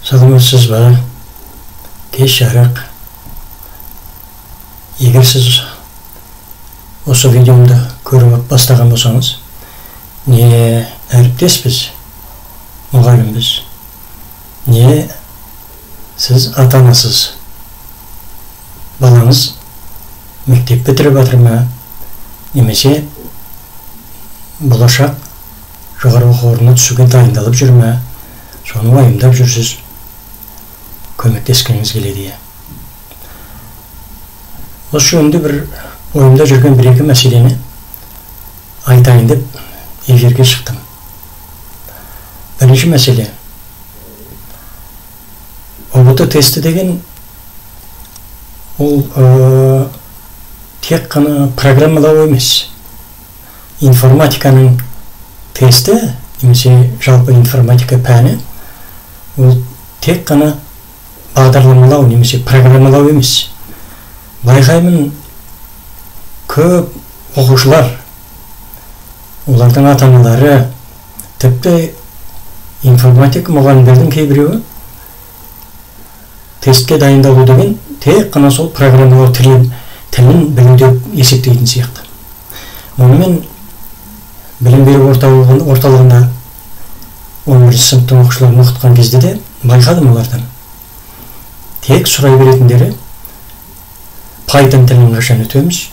Саламатсыз ба? Кеш жарық. Егер сіз осы видеомды көріп бастаған болсаңыз, не әріптеспіз, мұғалімбіз, не сіз ата-анасыз, балаңыз мектеп бітіріп жатыр ма, немесе болашақ жоғары оқу орнына түсуге дайындалып жүр ме, соны уайымдап жүрсіз, көмектескіңіз келеді. Осы жөнінде бір ойымда жүрген бір-екі мәселені айтайын деп эфирге шықтым. Бірінші мәселе, ОБТ тесті деген ол тек қана программалау емес. Информатиканың тесті, немесе жалпы информатика пәні, ол тек қана бағдарламалау немесе программалау емес. Байқаймын, көп оқушылар, олардың ата-аналары, тіпті информатика мұғалімдердің кейбіреуі тестке дайындалу деген тек қана сол программалау тілін білуде есептейтін сияқты. Онымен білім беру орталығында 11 сыныптың оқушыларын оқытқан кезде де байқадым олардан. Тек сұрай беретіндері Python тілін қашан өтеміз,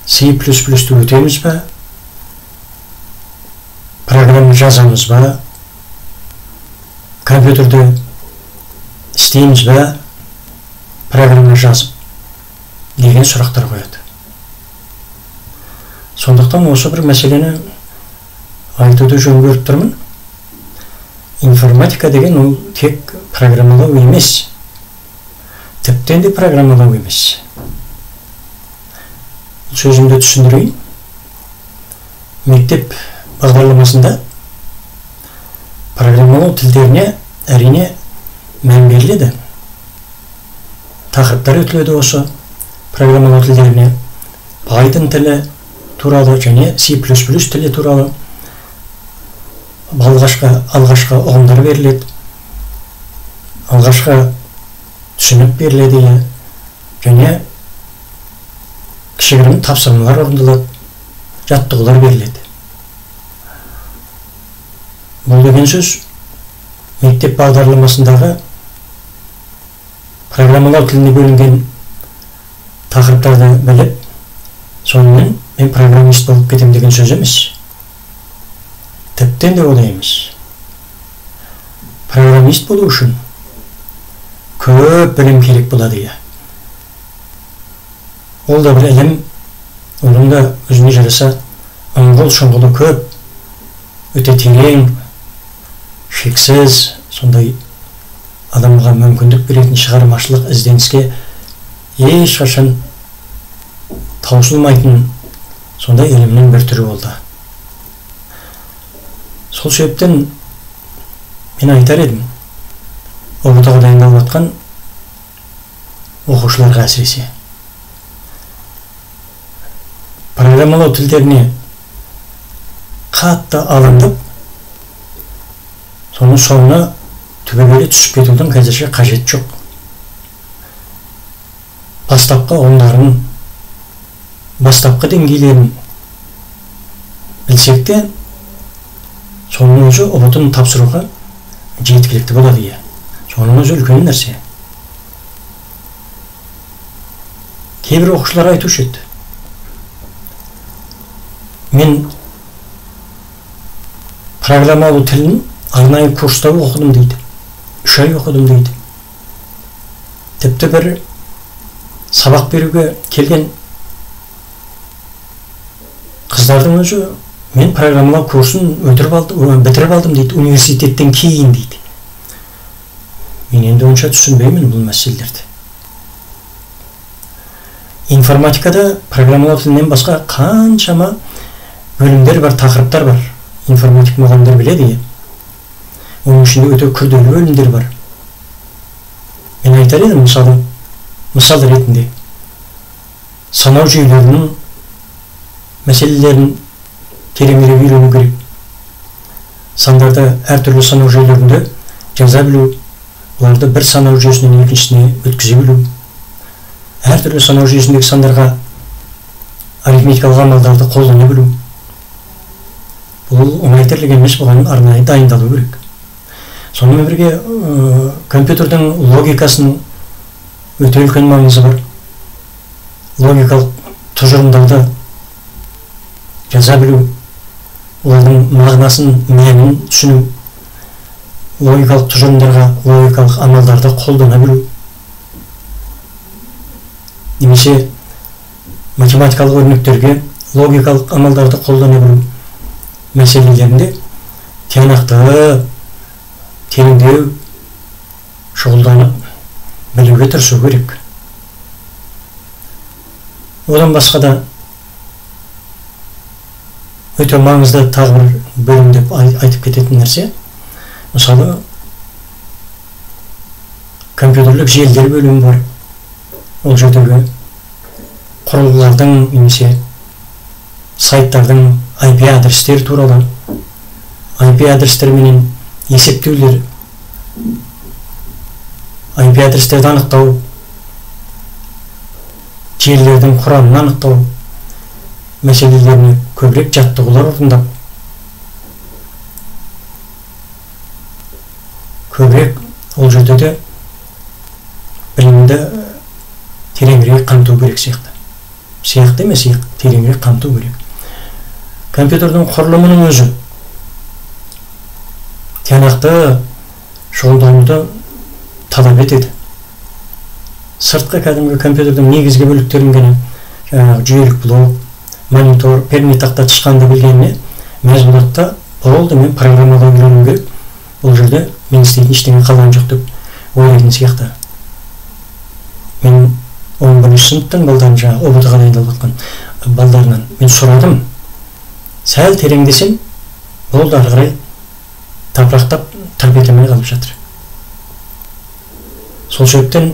C++ өтеміз ба, программа жазамыз ба, компьютерде істейміз ба, программа жазып деген сұрақтар қояды. Сондықтан осы бір мәселені айтуды жөн көріп тұрмын. Информатика деген ол тек программалау емес, тіптен де программалау емес. Сөзімді түсіндірейін. Мектеп бағдарламасында программалау тілдеріне әрине мән беріледі. Тақырыптар өтіледі осы программалау тілдеріне. Python тілі туралы және C++ тілі туралы алғашқы ұғымдар беріледі. Алғашқы түсінік беріледі және кішігірім тапсырмалар орындалады, жаттығулар беріледі. Бұл деген сөз мектеп бағдарламасындағы программалау тіліне бөлінген тақырыптарды біліп, сонымен мен программист болып кетем деген сөз емес. Тіптен де олай емес. Программист болу үшін көп білім керек болады. Ол да бір ілім, оның да өзіне жараса аңғыл шұңғылы көп, өте терең, шексіз, сондай адамға мүмкіндік беретін шығармашылық ізденіске ешқашан таусылмайтын сондай ілімнің бір түрі болды. Сол себептен мен айтар едім, ОБТ-ға дайындалып жатқан оқушыларға әсіресе программалау тілдеріне қатты алындып, соның соңына түбегейлі түсіп кетудің қазірше қажет жоқ. Бастапқы ұғымдарын, бастапқы деңгейлерін білсек те, соның өзі ОБТ-ны тапсыруға жеткілікті болады. Соның өзі үлкен нәрсе. Кейбір оқушылар айтушы еді, мен программалау тілін арнайы курста оқыдым дейді. 3 ай оқыдым дейді. Тіпті бір сабақ беруге келген қыздардың өзі мен программалау курсын бітіріп алдым дейді, университеттен кейін дейді. Мен енді онша түсінбеймін бұл мәселелерді. Информатикада программалау тілінен басқа қаншама бөлімдер бар, тақырыптар бар. Информатик мұғалімдер біледі. Оның ішінде өте күрделі бөлімдер бар. Мен айтар едім, мысал ретінде санау жүйелерінің мәселелерін тереңірек үйрену керек. Сандарды әртүрлі санау жүйелерінде жаза білу, оларды бір санау жүйесінен екіншісіне өткізе білу, әртүрлі санау жүйесіндегі сандарға арифметикалық амалдарды қолдана білу. Бұл оңай тірлік емес, бұған арнайы дайындалу керек. Сонымен бірге компьютердің логикасының өте үлкен маңызы бар. Логикалық тұжырымдарды жаза білу, олардың мағынасын, мәнін түсіну, логикалық тұжырымдарға логикалық амалдарды қолдана білу, немесе математикалық өрнектерге логикалық амалдарды қолдана білу мәселелерінде тиянақты, тереңдеу, шұғылданып білуге тырысу керек. Одан басқа да өте маңызды тағы бір бөлім деп айтып кететін нәрсе, мысалы компьютерлік желілер бөлімі бар. Ол жердегі құрылғылардың немесе сайттардың IP адрестері туралы, IP адрестер менен есептеулер, IP адрестерді анықтау, желілердің құрамын анықтау мәселелеріне көбірек жаттығулар орындап, көбірек ол жерде де білімді тереңірек қамту керек сияқты. Сияқты емес, тереңірек қамту керек. Компьютердің құрылымының өзі тиянақты шұғылдануды талап етеді. Сыртқы кәдімгі компьютердің негізгі бөліктерін ғана жүйелік блок, монитор, перне тақта тышқанды білгеніне мәз болады да, болды, мен программадан үйренуім керек, бұл жерде мен істейтін ештеңе қалған жоқ деп ойлайтын сияқты. Мен 11-ші сыныптың балдарын жаңағы ОБТ-ға дайындалып жатқан балдарынан мен сұрадым, сәл тереңдесем, болды, ары қарай тапырақтап тырп-етемей қалып жатыр. Сол себептен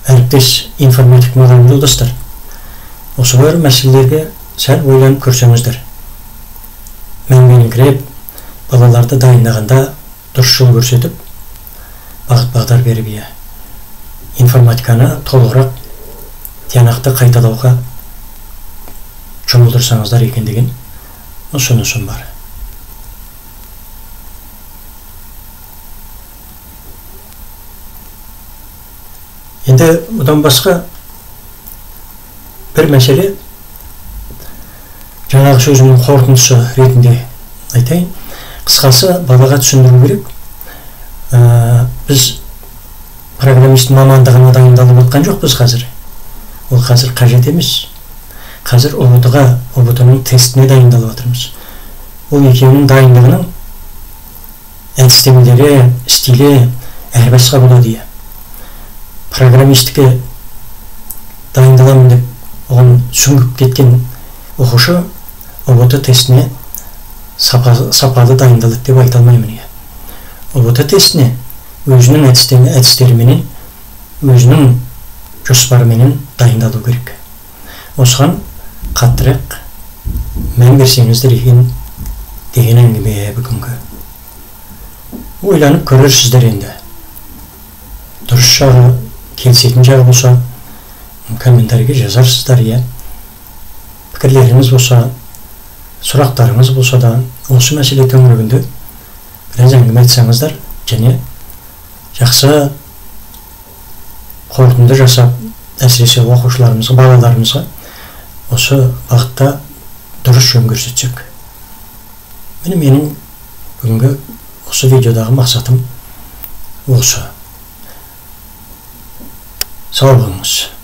әріптес информатик мұғалім жолдастар, осы бір мәселелерге сәл ойланып көрсеңіздер, мән-беріңкіреп балаларды дайындағанда дұрыс жол көрсетіп, бағыт-бағдар беріп, информатиканы толығырақ тиянақты қайталауға жұмылдырсаңыздар екен деген ұсынысым бар. Енді одан басқа бір мәселе, жаңағы сөзімнің қорытындысы ретінде айтайын. Қысқасы, балаға түсіндіру керек. Біз программист мамандығына дайындалып отқан жоқпыз қазір. Ол қазір қажет емес. Қазір ОБТ-ның тестіне дайындалып жатырмыз. Ол екеуінің дайындығының әдістемелері, стилі әр басқа болады. Программистікке дайындаламын деп, оған сүңгіп кеткен оқушы ОБТ тестіне сапалы дайындалды деп айта алмаймын. ОБТ тестіне өзінің әдістеріменен, өзінің жоспарыменен дайындалу керек. Осыған қаттырақ мән берсеңіздер екен деген әңгіме бүгінгі. Ойланып көрерсіздер енді. Дұрыс жағы, келісетін жағы болса, комментарийге жазарсыздар. Пікірлеріңіз болса, сұрақтарыңыз болса да, осы мәселе төңірегінде біраз әңгіме айтсаңыздар, және жақсы қорытынды жасап, әсіресе оқушыларымызға, балаларымызға осы бағытта дұрыс жөн көрсетсек. Менің бүгінгі осы видеодағы мақсатым осы. Сау болыңыз.